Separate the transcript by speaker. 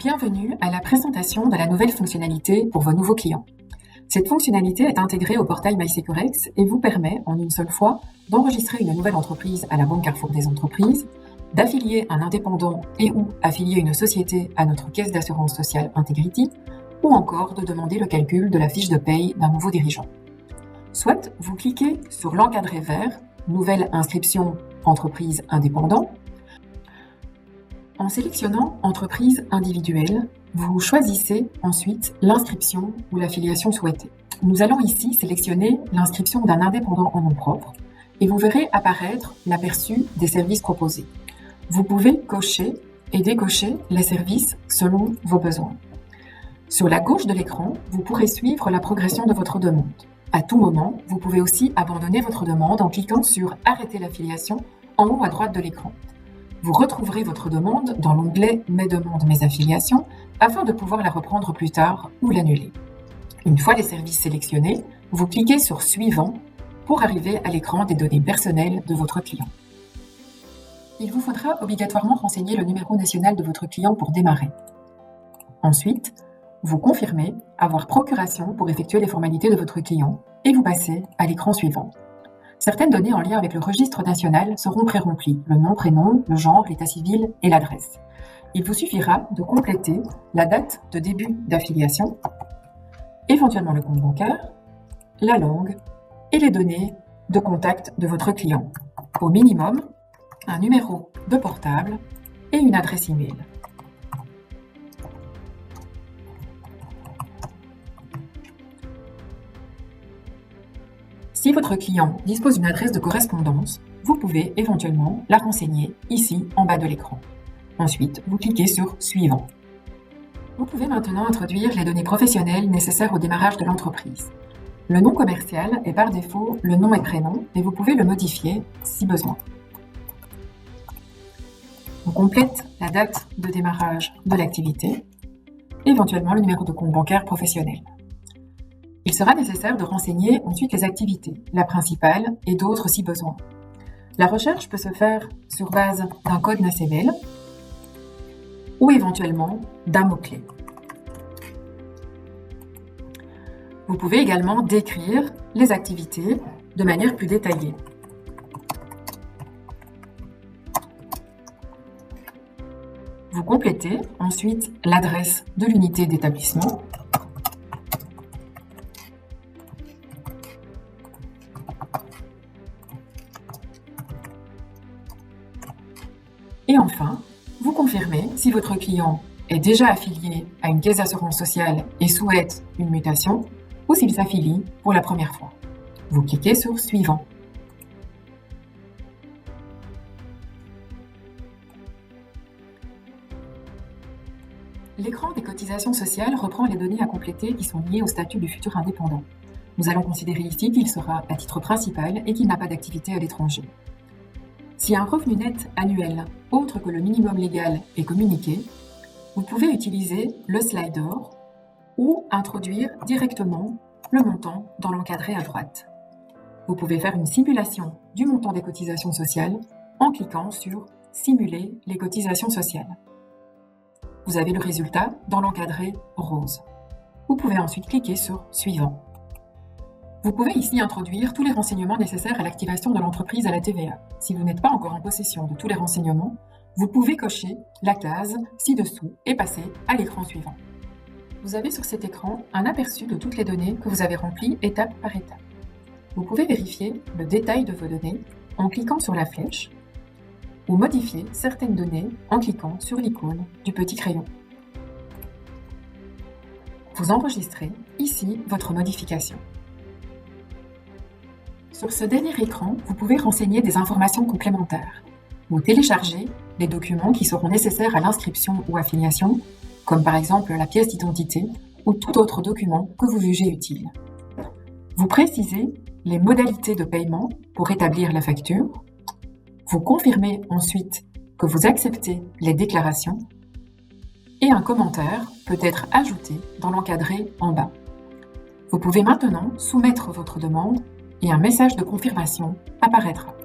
Speaker 1: Bienvenue à la présentation de la nouvelle fonctionnalité pour vos nouveaux clients. Cette fonctionnalité est intégrée au portail MySecurex et vous permet, en une seule fois, d'enregistrer une nouvelle entreprise à la Banque Carrefour des entreprises, d'affilier un indépendant et ou affilier une société à notre caisse d'assurance sociale Integrity, ou encore de demander le calcul de la fiche de paye d'un nouveau dirigeant. Soit vous cliquez sur l'encadré vert, nouvelle inscription entreprise indépendant. En sélectionnant entreprise individuelle, vous choisissez ensuite l'inscription ou l'affiliation souhaitée. Nous allons ici sélectionner l'inscription d'un indépendant en nom propre et vous verrez apparaître l'aperçu des services proposés. Vous pouvez cocher et décocher les services selon vos besoins. Sur la gauche de l'écran, vous pourrez suivre la progression de votre demande. À tout moment, vous pouvez aussi abandonner votre demande en cliquant sur « Arrêter l'affiliation » en haut à droite de l'écran. Vous retrouverez votre demande dans l'onglet « Mes demandes, mes affiliations » afin de pouvoir la reprendre plus tard ou l'annuler. Une fois les services sélectionnés, vous cliquez sur « Suivant » pour arriver à l'écran des données personnelles de votre client. Il vous faudra obligatoirement renseigner le numéro national de votre client pour démarrer. Ensuite, vous confirmez avoir procuration pour effectuer les formalités de votre client et vous passez à l'écran suivant. Certaines données en lien avec le registre national seront pré-remplies, le nom, prénom, le genre, l'état civil et l'adresse. Il vous suffira de compléter la date de début d'affiliation, éventuellement le compte bancaire, la langue et les données de contact de votre client. Au minimum, un numéro de portable et une adresse email. Si votre client dispose d'une adresse de correspondance, vous pouvez éventuellement la renseigner ici en bas de l'écran. Ensuite, vous cliquez sur « Suivant ». Vous pouvez maintenant introduire les données professionnelles nécessaires au démarrage de l'entreprise. Le nom commercial est par défaut le nom et prénom, mais vous pouvez le modifier si besoin. On complète la date de démarrage de l'activité, éventuellement le numéro de compte bancaire professionnel. Il sera nécessaire de renseigner ensuite les activités, la principale et d'autres si besoin. La recherche peut se faire sur base d'un code NACVL ou éventuellement d'un mot-clé. Vous pouvez également décrire les activités de manière plus détaillée. Vous complétez ensuite l'adresse de l'unité d'établissement. Et enfin, vous confirmez si votre client est déjà affilié à une caisse d'assurance sociale et souhaite une mutation ou s'il s'affilie pour la première fois. Vous cliquez sur « Suivant ». L'écran des cotisations sociales reprend les données à compléter qui sont liées au statut du futur indépendant. Nous allons considérer ici qu'il sera à titre principal et qu'il n'a pas d'activité à l'étranger. Si un revenu net annuel autre que le minimum légal est communiqué, vous pouvez utiliser le slider ou introduire directement le montant dans l'encadré à droite. Vous pouvez faire une simulation du montant des cotisations sociales en cliquant sur « Simuler les cotisations sociales ». Vous avez le résultat dans l'encadré rose. Vous pouvez ensuite cliquer sur « Suivant ». Vous pouvez ici introduire tous les renseignements nécessaires à l'activation de l'entreprise à la TVA. Si vous n'êtes pas encore en possession de tous les renseignements, vous pouvez cocher la case ci-dessous et passer à l'écran suivant. Vous avez sur cet écran un aperçu de toutes les données que vous avez remplies étape par étape. Vous pouvez vérifier le détail de vos données en cliquant sur la flèche ou modifier certaines données en cliquant sur l'icône du petit crayon. Vous enregistrez ici votre modification. Sur ce dernier écran, vous pouvez renseigner des informations complémentaires ou télécharger les documents qui seront nécessaires à l'inscription ou affiliation, comme par exemple la pièce d'identité ou tout autre document que vous jugez utile. Vous précisez les modalités de paiement pour établir la facture. Vous confirmez ensuite que vous acceptez les déclarations et un commentaire peut être ajouté dans l'encadré en bas. Vous pouvez maintenant soumettre votre demande et un message de confirmation apparaîtra.